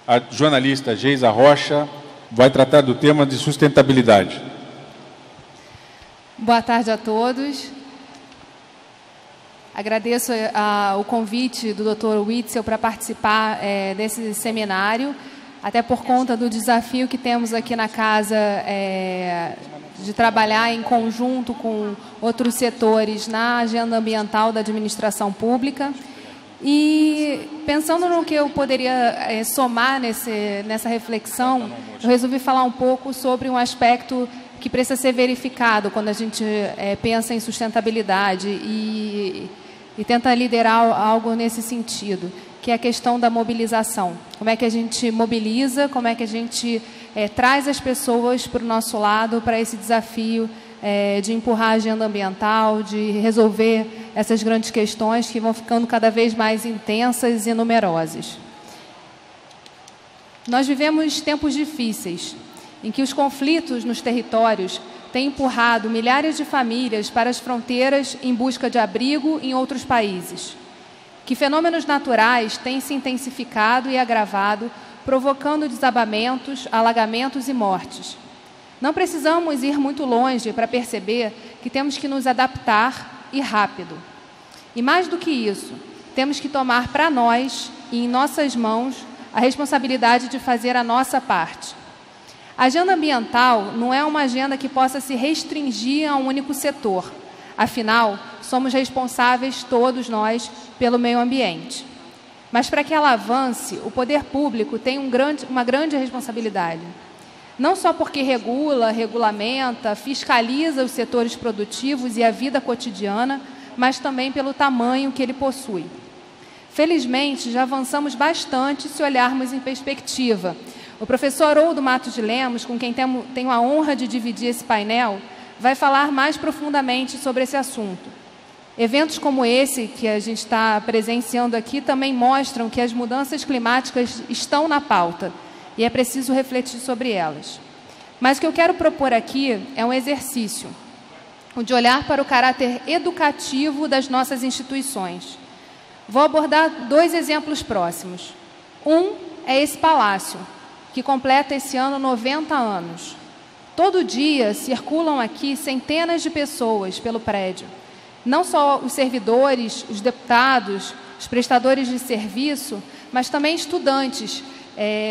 A jornalista Geisa Rocha vai tratar do tema de sustentabilidade. Boa tarde a todos. Agradeço o convite do Dr. Witzel para participar desse seminário, até por conta do desafio que temos aqui na casa de trabalhar em conjunto com outros setores na agenda ambiental da administração pública. E pensando no que eu poderia somar nessa reflexão, eu resolvi falar um pouco sobre um aspecto que precisa ser verificado quando a gente pensa em sustentabilidade e tenta liderar algo nesse sentido, que é a questão da mobilização. Como é que a gente mobiliza, como é que a gente traz as pessoas para o nosso lado, para esse desafio de empurrar a agenda ambiental, de resolver essas grandes questões que vão ficando cada vez mais intensas e numerosas. Nós vivemos tempos difíceis, em que os conflitos nos territórios têm empurrado milhares de famílias para as fronteiras em busca de abrigo em outros países, que fenômenos naturais têm se intensificado e agravado, provocando desabamentos, alagamentos e mortes. Não precisamos ir muito longe para perceber que temos que nos adaptar e rápido. E mais do que isso, temos que tomar para nós e em nossas mãos a responsabilidade de fazer a nossa parte. A agenda ambiental não é uma agenda que possa se restringir a um único setor. Afinal, somos responsáveis, todos nós, pelo meio ambiente. Mas para que ela avance, o poder público tem uma grande responsabilidade. Não só porque regula, regulamenta, fiscaliza os setores produtivos e a vida cotidiana, mas também pelo tamanho que ele possui. Felizmente, já avançamos bastante se olharmos em perspectiva. O professor Haroldo Matos de Lemos, com quem tenho a honra de dividir esse painel, vai falar mais profundamente sobre esse assunto. Eventos como esse que a gente está presenciando aqui também mostram que as mudanças climáticas estão na pauta e é preciso refletir sobre elas. Mas o que eu quero propor aqui é um exercício, o de olhar para o caráter educativo das nossas instituições. Vou abordar 2 exemplos próximos. Um é esse palácio, que completa esse ano 90 anos. Todo dia circulam aqui centenas de pessoas pelo prédio. Não só os servidores, os deputados, os prestadores de serviço, mas também estudantes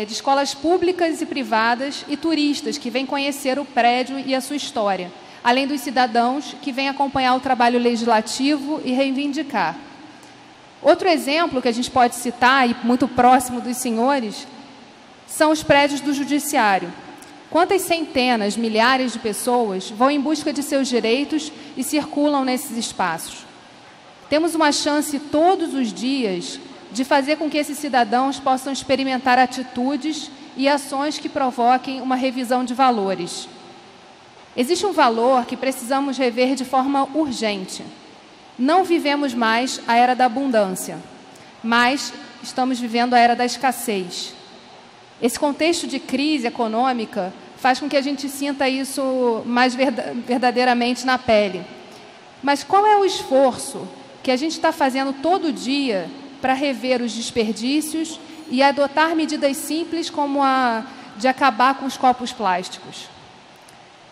de escolas públicas e privadas e turistas que vêm conhecer o prédio e a sua história, além dos cidadãos que vêm acompanhar o trabalho legislativo e reivindicar. Outro exemplo que a gente pode citar, e muito próximo dos senhores, são os prédios do Judiciário. Quantas centenas, milhares de pessoas vão em busca de seus direitos e circulam nesses espaços? Temos uma chance todos os dias de fazer com que esses cidadãos possam experimentar atitudes e ações que provoquem uma revisão de valores. Existe um valor que precisamos rever de forma urgente. Não vivemos mais a era da abundância, mas estamos vivendo a era da escassez. Esse contexto de crise econômica faz com que a gente sinta isso mais verdadeiramente na pele. Mas qual é o esforço que a gente está fazendo todo dia para rever os desperdícios e adotar medidas simples como a de acabar com os copos plásticos?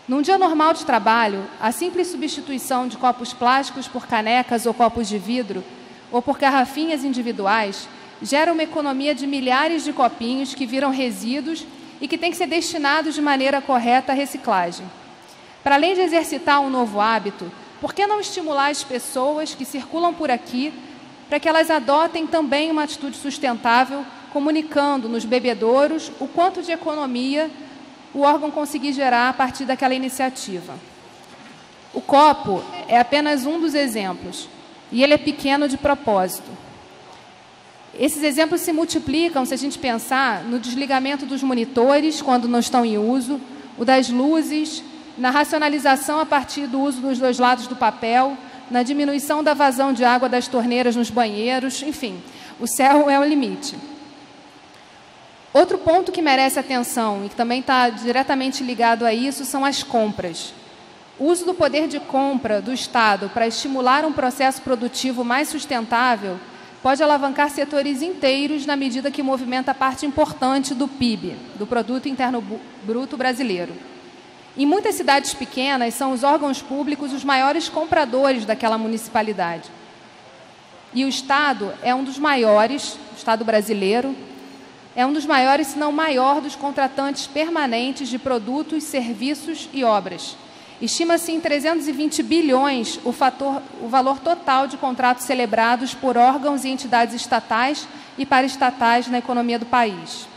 Num dia normal de trabalho, a simples substituição de copos plásticos por canecas ou copos de vidro ou por garrafinhas individuais gera uma economia de milhares de copinhos que viram resíduos e que têm que ser destinados de maneira correta à reciclagem. Para além de exercitar um novo hábito, por que não estimular as pessoas que circulam por aqui para que elas adotem também uma atitude sustentável, comunicando nos bebedouros o quanto de economia o órgão conseguir gerar a partir daquela iniciativa? O copo é apenas um dos exemplos, e ele é pequeno de propósito. Esses exemplos se multiplicam se a gente pensar no desligamento dos monitores quando não estão em uso, o das luzes, na racionalização a partir do uso dos 2 lados do papel, na diminuição da vazão de água das torneiras nos banheiros, enfim, o céu é o limite. Outro ponto que merece atenção e que também está diretamente ligado a isso são as compras. O uso do poder de compra do Estado para estimular um processo produtivo mais sustentável pode alavancar setores inteiros na medida que movimenta parte importante do PIB, do Produto Interno Bruto brasileiro. Em muitas cidades pequenas, são os órgãos públicos os maiores compradores daquela municipalidade. E o Estado é um dos maiores, o Estado brasileiro, é um dos maiores, se não o maior, dos contratantes permanentes de produtos, serviços e obras. Estima-se em 320 bilhões o valor total de contratos celebrados por órgãos e entidades estatais e paraestatais na economia do país.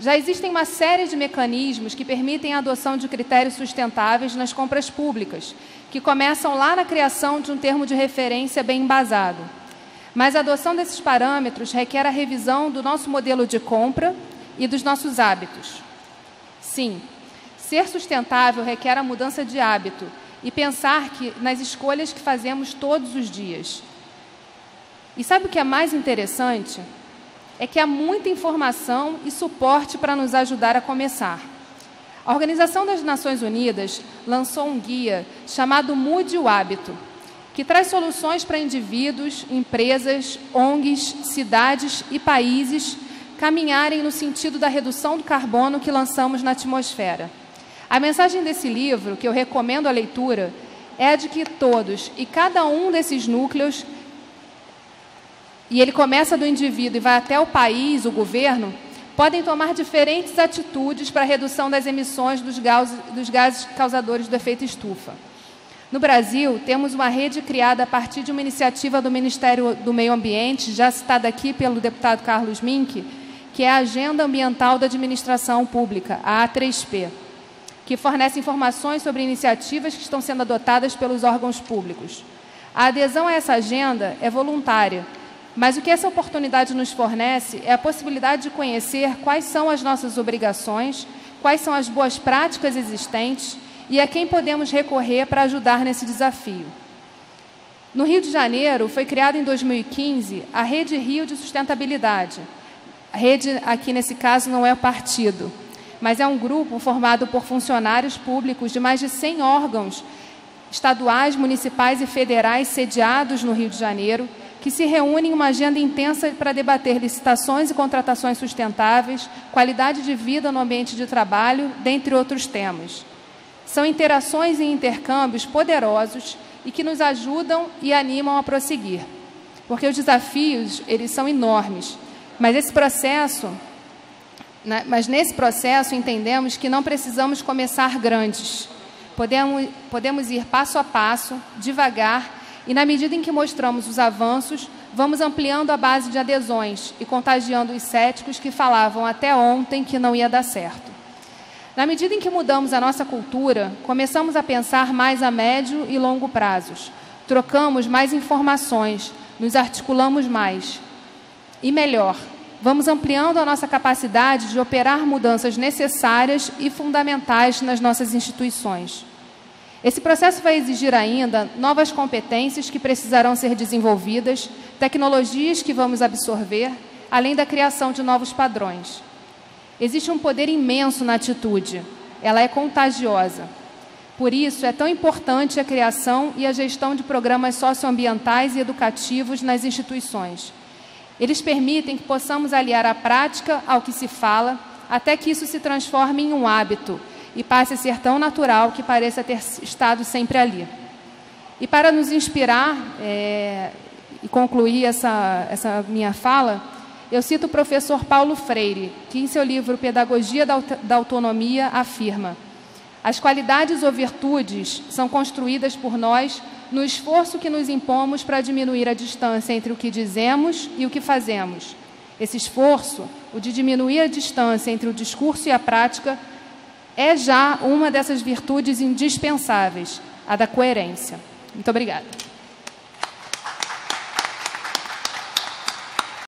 Já existem uma série de mecanismos que permitem a adoção de critérios sustentáveis nas compras públicas, que começam lá na criação de um termo de referência bem embasado. Mas a adoção desses parâmetros requer a revisão do nosso modelo de compra e dos nossos hábitos. Sim, ser sustentável requer a mudança de hábito e pensar nas escolhas que fazemos todos os dias. E sabe o que é mais interessante? É que há muita informação e suporte para nos ajudar a começar. A Organização das Nações Unidas lançou um guia chamado Mude o Hábito, que traz soluções para indivíduos, empresas, ONGs, cidades e países caminharem no sentido da redução do carbono que lançamos na atmosfera. A mensagem desse livro, que eu recomendo a leitura, é a de que todos e cada um desses núcleos, e ele começa do indivíduo e vai até o país, o governo, podem tomar diferentes atitudes para a redução das emissões dos gases causadores do efeito estufa. No Brasil, temos uma rede criada a partir de uma iniciativa do Ministério do Meio Ambiente, já citada aqui pelo deputado Carlos Mink, que é a Agenda Ambiental da Administração Pública, a A3P, que fornece informações sobre iniciativas que estão sendo adotadas pelos órgãos públicos. A adesão a essa agenda é voluntária, mas o que essa oportunidade nos fornece é a possibilidade de conhecer quais são as nossas obrigações, quais são as boas práticas existentes e a quem podemos recorrer para ajudar nesse desafio. No Rio de Janeiro, foi criada em 2015 a Rede Rio de Sustentabilidade. A rede, aqui nesse caso, não é o partido, mas é um grupo formado por funcionários públicos de mais de 100 órgãos estaduais, municipais e federais sediados no Rio de Janeiro, que se reúnem em uma agenda intensa para debater licitações e contratações sustentáveis, qualidade de vida no ambiente de trabalho, dentre outros temas. São interações e intercâmbios poderosos e que nos ajudam e animam a prosseguir, porque os desafios, eles são enormes, mas nesse processo entendemos que não precisamos começar grandes. Podemos ir passo a passo, devagar, e na medida em que mostramos os avanços, vamos ampliando a base de adesões e contagiando os céticos que falavam até ontem que não ia dar certo. Na medida em que mudamos a nossa cultura, começamos a pensar mais a médio e longo prazos, trocamos mais informações, nos articulamos mais. E melhor, vamos ampliando a nossa capacidade de operar mudanças necessárias e fundamentais nas nossas instituições. Esse processo vai exigir ainda novas competências que precisarão ser desenvolvidas, tecnologias que vamos absorver, além da criação de novos padrões. Existe um poder imenso na atitude, ela é contagiosa. Por isso, é tão importante a criação e a gestão de programas socioambientais e educativos nas instituições. Eles permitem que possamos aliar a prática ao que se fala, até que isso se transforme em um hábito e passe a ser tão natural que pareça ter estado sempre ali. E para nos inspirar e concluir essa minha fala, eu cito o professor Paulo Freire, que em seu livro Pedagogia da Autonomia afirma: as qualidades ou virtudes são construídas por nós no esforço que nos impomos para diminuir a distância entre o que dizemos e o que fazemos. Esse esforço, o de diminuir a distância entre o discurso e a prática, é já uma dessas virtudes indispensáveis, a da coerência. Muito obrigada.